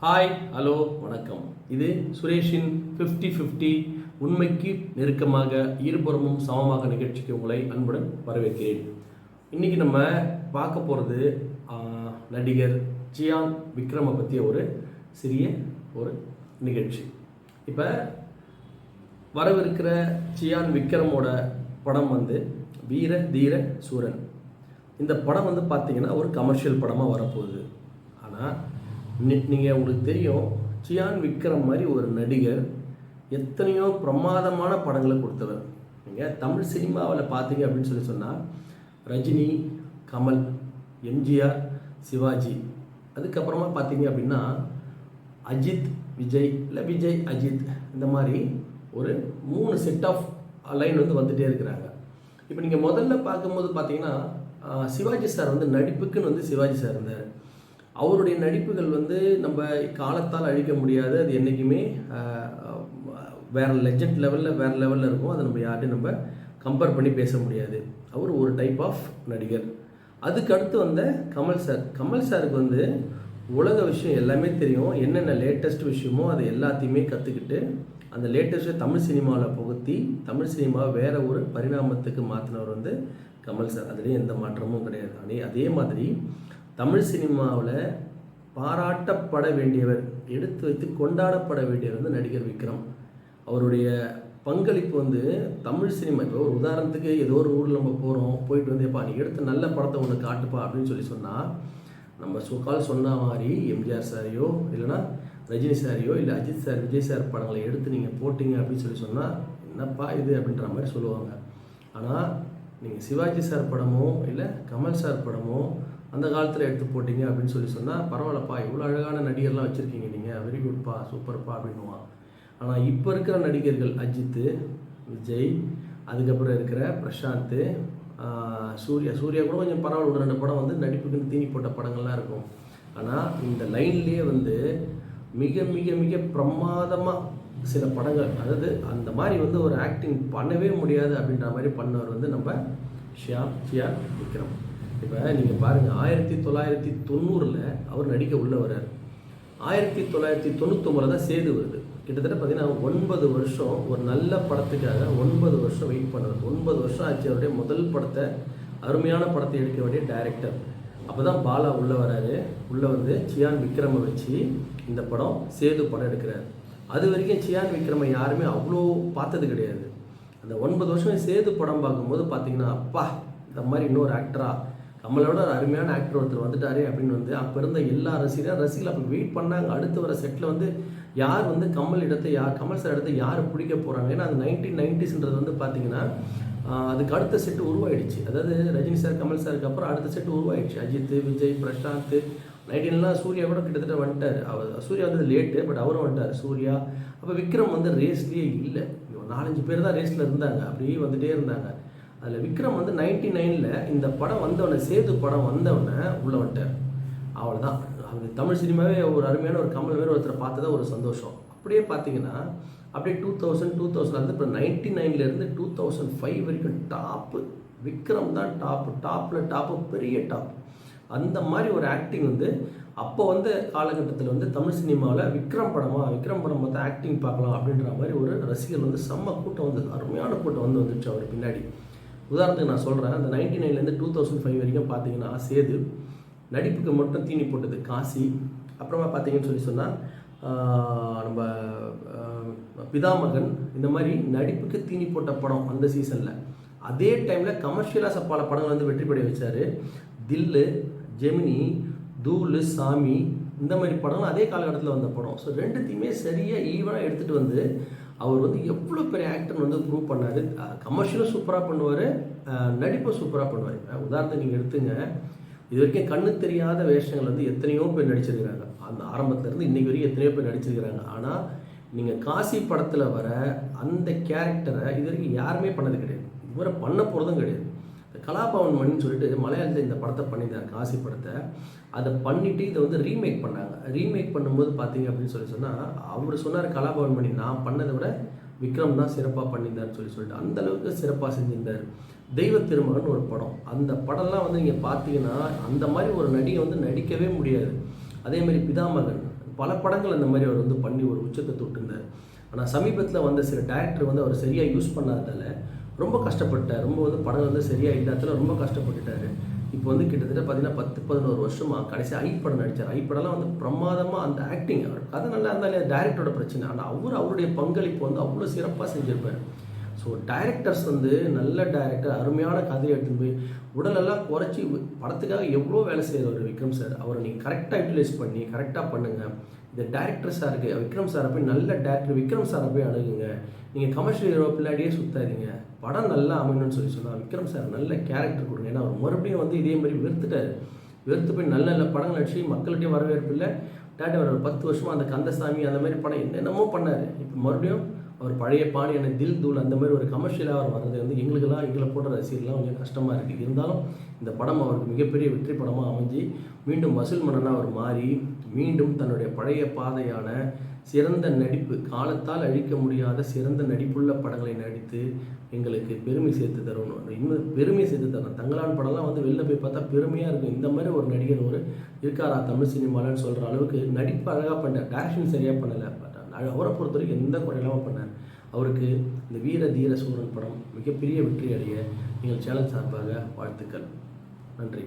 Hi, hello, வணக்கம். இது சுரேஷின் 50-50 உண்மைக்கு நெருக்கமாக இருபுறமும் சமமாக நிகழ்ச்சிக்கு உங்களை அன்புடன் வரவேற்கிறேன். இன்றைக்கி நம்ம பார்க்க போகிறது நடிகர் சியான் விக்ரமை பற்றிய ஒரு சிறிய நிகழ்ச்சி. இப்போ வரவிருக்கிற சியான் விக்ரமோட படம் வீர தீர சூரன். இந்த படம் பார்த்தீங்கன்னா ஒரு கமர்ஷியல் படமாக வரப்போகுது. ஆனால் நீங்கள் உங்களுக்கு தெரியும், சியான் விக்ரம் மாதிரி ஒரு நடிகர் எத்தனையோ பிரமாதமான படங்களை கொடுத்தவர். நீங்கள் தமிழ் சினிமாவில் பார்த்தீங்க அப்படின்னு சொன்னால் ரஜினி, கமல், எம்ஜிஆர், சிவாஜி, அதுக்கப்புறமா பார்த்தீங்க அப்படின்னா அஜித், விஜய், இல்லை விஜய் அஜித், இந்த மாதிரி ஒரு 3 செட் ஆஃப் லைன் வந்துகிட்டே இருக்கிறாங்க. இப்போ நீங்கள் முதல்ல பார்க்கும்போது பார்த்தீங்கன்னா சிவாஜி சார் நடிப்புக்குன்னு சிவாஜி சார் இருந்தார். அவருடைய நடிப்புகள் நம்ம காலத்தால் அழிக்க முடியாது. அது என்றைக்குமே வேறு லெஜண்ட் லெவலில் வேறு லெவலில் இருக்கும். அதை நம்ம யார்ட்டையும் நம்ம கம்பேர் பண்ணி பேச முடியாது. அவர் ஒரு டைப் ஆஃப் நடிகர். அதுக்கு அடுத்து கமல் சாருக்கு உலக விஷயம் எல்லாமே தெரியும். என்னென்ன லேட்டஸ்ட் விஷயமோ அதை எல்லாத்தையுமே கற்றுக்கிட்டு அந்த லேட்டஸ்ட்டு தமிழ் சினிமாவில் புகுத்தி தமிழ் சினிமாவை வேறு ஒரு பரிணாமத்துக்கு மாற்றினவர் கமல் சார். அதுலேயும் எந்த மாற்றமும் கிடையாது. அதே மாதிரி தமிழ் சினிமாவில் பாராட்டப்பட வேண்டியவர், எடுத்து வைத்து கொண்டாடப்பட வேண்டியவர் நடிகர் விக்ரம். அவருடைய பங்களிப்பு தமிழ் சினிமா. இப்போ ஒரு உதாரணத்துக்கு ஏதோ ஒரு ஊரில் நம்ம போகிறோம், போயிட்டு எப்பா நீ எடுத்த நல்ல படத்தை ஒன்று காட்டுப்பா அப்படின்னு சொன்னால் நம்ம சொன்ன மாதிரி எம்ஜிஆர் சாரையோ இல்லைனா ரஜினி சாரையோ இல்லை அஜித் சார், விஜய் சார் படங்களை எடுத்து நீங்கள் போட்டிங்க அப்படின்னு சொன்னால் என்னப்பா இது அப்படின்ற மாதிரி சொல்லுவாங்க. ஆனால் நீங்கள் சிவாஜி சார் படமோ இல்லை கமல் சார் படமோ அந்த காலத்தில் எடுத்து போட்டிங்க அப்படின்னு சொன்னால் பரவாயில்லப்பா, இவ்வளோ அழகான நடிகர்லாம் வச்சுருக்கீங்க நீங்கள், வெரி குட்ப்பா, சூப்பர்ப்பா அப்படின்னுவான். ஆனால் இப்போ இருக்கிற நடிகர்கள் அஜித், விஜய், அதுக்கப்புறம் இருக்கிற பிரசாந்த், சூர்யா கூட கொஞ்சம் பரவாயில்ல, ஒரு 2 படம் நடிப்புக்குன்னு தீனி போட்ட படங்கள்லாம் இருக்கும். ஆனால் இந்த லைன்லேயே மிக மிக மிக பிரமாதமாக சில படங்கள், அதாவது அந்த மாதிரி ஒரு ஆக்டிங் பண்ணவே முடியாது அப்படின்ற மாதிரி பண்ணவர் நம்ம சியான் விக்ரம். இப்போ நீங்கள் பாருங்கள், 1990 அவர் நடிக்க உள்ள வர்றார். 1999 தான் சேது வருது. கிட்டத்தட்ட பார்த்தீங்கன்னா 9 வருஷம் ஒரு நல்ல படத்துக்காக 9 வருஷம் வெயிட் பண்ணுவார். 9 வருஷம் ஆச்சு அவருடைய முதல் படத்தை, அருமையான படத்தை எடுக்க வேண்டிய டைரக்டர். அப்போ தான் பாலா உள்ளே வராரு. உள்ளே சியான் விக்ரமை வச்சு இந்த படம் சேது படம் எடுக்கிறார். அது வரைக்கும் சியான் விக்ரமை யாருமே அவ்வளோ பார்த்தது கிடையாது. அந்த 9 வருஷம் சேது படம் பார்க்கும்போது பார்த்தீங்கன்னா, அப்பா இந்த மாதிரி இன்னொரு ஆக்டரா, கமலோட ஒரு அருமையான ஆக்டர் ஒருத்தர் வந்துட்டாரே அப்படின்னு அப்போ இருந்த எல்லா ரசிகர்கள் அப்போ வெயிட் பண்ணாங்க. அடுத்து வர செட்டில் யார் கமல் சார் இடத்த யார் பிடிக்க போகிறாங்க. ஏன்னா அது 1990s பார்த்தீங்கன்னா அதுக்கு அடுத்த செட்டு உருவாயிடுச்சு. அதாவது ரஜினி சார், கமல் சாருக்கு அப்புறம் அடுத்த செட்டு உருவாயிடுச்சு. அஜித், விஜய், பிரசாந்த், 19லாம் சூர்யா கூட கிட்டத்தட்ட வந்துட்டார். சூர்யா லேட்டு, பட் அவரும் வந்துட்டார் சூர்யா. அப்போ விக்ரம் ரேஸ்லேயே இல்லை. 4-5 பேர் தான் ரேஸில் இருந்தாங்க. அப்படியே வந்துகிட்டே இருந்தாங்க. அதில் விக்ரம் 99ல் இந்த படம் வந்தவொடனே, சேது படம் வந்தவொடனே உள்ளே வந்துட்டார். அவ்வளோதான். அவர் தமிழ் சினிமாவே ஒரு அருமையான ஒரு கமல் வேறு ஒருத்தரை பார்த்ததா ஒரு சந்தோஷம். அப்படியே பார்த்தீங்கன்னா அப்படியே 2000 இப்போ 99லேருந்து 2005 வரைக்கும் டாப்பு விக்ரம் தான். டாப்பு பெரிய டாப். அந்த மாதிரி ஒரு ஆக்டிங் அப்போ காலகட்டத்தில் தமிழ் சினிமாவில் விக்ரம் படம் பார்த்தா ஆக்டிங் பார்க்கலாம் அப்படின்ற மாதிரி ஒரு ரசிகர் செம்ம கூட்டம் அருமையான கூட்டம் வந்துச்சு அவர் பின்னாடி. உதாரணத்துக்கு நான் சொல்கிறேன், அந்த 99லேருந்து 2005 வரைக்கும் பார்த்தீங்கன்னா சேது நடிப்புக்கு மட்டும் தீனி போட்டது காசி. அப்புறமா பார்த்தீங்கன்னு சொன்னால் நம்ம பிதாமகன், இந்த மாதிரி நடிப்புக்கு தீனி போட்ட படம் அந்த சீசனில். அதே டைமில் கமர்ஷியலாக பல படங்கள் வெற்றி பெற வச்சார். தில்லு, ஜெமினி, தூளு, சாமி, இந்த மாதிரி படங்கள் அதே காலகட்டத்தில் வந்த படம். ஸோ ரெண்டுத்தையுமே சரியாக ஈவனாக எடுத்துகிட்டு அவர் எவ்வளோ பெரிய ஆக்டர் ப்ரூவ் பண்ணார். கமர்ஷியலும் சூப்பராக பண்ணுவார், நடிப்பும் சூப்பராக பண்ணுவார். உதாரணத்துக்கு நீங்கள் எடுத்துங்க, இது வரைக்கும் கண்ணு தெரியாத வேஷங்கள் எத்தனையோ பேர் நடிச்சிருக்கிறாங்க. அந்த ஆரம்பத்துலேருந்து இன்றைக்கி வரைக்கும் எத்தனையோ பேர் நடிச்சிருக்கிறாங்க. ஆனால் நீங்கள் காசி படத்தில் வர அந்த கேரக்டரை இது வரைக்கும் யாருமே பண்ணது கிடையாது. இவரை பண்ண போகிறதும் கிடையாது. கலாபவன் மணின்னு சொல்லிட்டு மலையாளத்தில் இந்த படத்தை பண்ணியிருந்தார், காசி படத்தை. அதை பண்ணிவிட்டு இதை ரீமேக் பண்ணாங்க. ரீமேக் பண்ணும்போது பார்த்தீங்க அப்படின்னு சொன்னால் அவர் சொன்னார், கலாபவன் மணி நான் பண்ணதை விட விக்ரம் தான் சிறப்பாக பண்ணியிருந்தார்னு சொல்லிட்டு அந்தளவுக்கு சிறப்பாக செஞ்சிருந்தார். தெய்வ திருமகன் ஒரு படம், அந்த படம்லாம் நீங்கள் பார்த்தீங்கன்னா அந்த மாதிரி ஒரு நடிகை நடிக்கவே முடியாது. அதேமாதிரி பிதாமகன் பல படங்கள் அந்த மாதிரி அவர் வந்து பண்ணி ஒரு உச்சத்தை தொட்டிருந்தார். ஆனால் சமீபத்தில் வந்த சில டைரக்டர் வந்து அவர் சரியாக யூஸ் பண்ணாததால் ரொம்ப கஷ்டப்பட்டார். ரொம்ப வந்து படம் வந்து சரியாக இல்லாததால் ரொம்ப கஷ்டப்பட்டுட்டார். இப்போ வந்து கிட்டத்தட்ட பார்த்தீங்கன்னா 10-11 வருஷமாக கடைசி ஐ படம் நடித்தார். ஐ படம்லாம் வந்து பிரமாதமாக அந்த ஆக்டிங் கதை நல்லா இருந்தாலே டைரக்டரோட பிரச்சனை. ஆனால் அவருடைய பங்களிப்பு வந்து அவ்வளோ சிறப்பாக செஞ்சுருப்பார். ஸோ டைரக்டர்ஸ் வந்து நல்ல டைரக்டர் அருமையான கதையை எடுத்துன்னு போய் உடலெல்லாம் குறைச்சி படத்துக்காக எவ்வளோ வேலை செய்கிறவர் விக்ரம் சார். அவரை நீங்கள் கரெக்டாக யூட்டிலைஸ் பண்ணி கரெக்டாக பண்ணுங்கள். இந்த டேரக்டர் சாருக்கு விக்ரம் சாரை போய் நல்ல டேரக்டர் விக்ரம் சாரை போய் அணுகுங்க. நீங்கள் கமர்ஷியல் ஹீரோ பின்னாடியே சுற்றாதீங்க. படம் நல்லா அமையணும்னு சொன்னால் விக்ரம் சார் நல்ல கேரக்டர் கொடுங்க. ஏன்னா அவர் மறுபடியும் வந்து இதே மாதிரி வெறுத்து போய் நல்ல நல்ல படங்கள் நடிச்சு மக்கள்கிட்டையும் வரவேற்பு இல்லை. டேரக்டர் ஒரு 10 வருஷமாக அந்த கந்தசாமி அந்த மாதிரி படம் என்னென்னமோ பண்ணார். இப்போ மறுபடியும் அவர் பழைய பாணியான தில் தூள் அந்த மாதிரி ஒரு கமர்ஷியலாக அவர் வர்றது வந்து எங்களை போன்ற ரசிகர்லாம் கொஞ்சம் கஷ்டமாக இருக்குது. இருந்தாலும் இந்த படம் அவருக்கு மிகப்பெரிய வெற்றி படமாக அமைஞ்சு மீண்டும் வசூல் மன்னனாக அவர் மாறி மீண்டும் தன்னுடைய பழைய பாதையான சிறந்த நடிப்பு, காலத்தால் அழிக்க முடியாத சிறந்த நடிப்புள்ள படங்களை நடித்து எங்களுக்கு பெருமை சேர்த்து தரணும். இன்னும் பெருமை சேர்த்து தரணும். தங்களான் படம்லாம் வந்து வெளில போய் பார்த்தா பெருமையாக இருக்கும். இந்த மாதிரி ஒரு நடிகர் இருக்காரா தமிழ் சினிமாலன்னு சொல்கிற அளவுக்கு நடிப்பு அழகாக பண்ணார். டைரக்ஷன் சரியாக பண்ணலை. அவரை பொறுத்த வரைக்கும் எந்த குறையில்லாமல் பண்ணார். அவருக்கு இந்த வீர தீர சூரன் படம் மிகப்பெரிய வெற்றி அடைய எங்கள் சேனல் சார்பாக வாழ்த்துக்கள். நன்றி.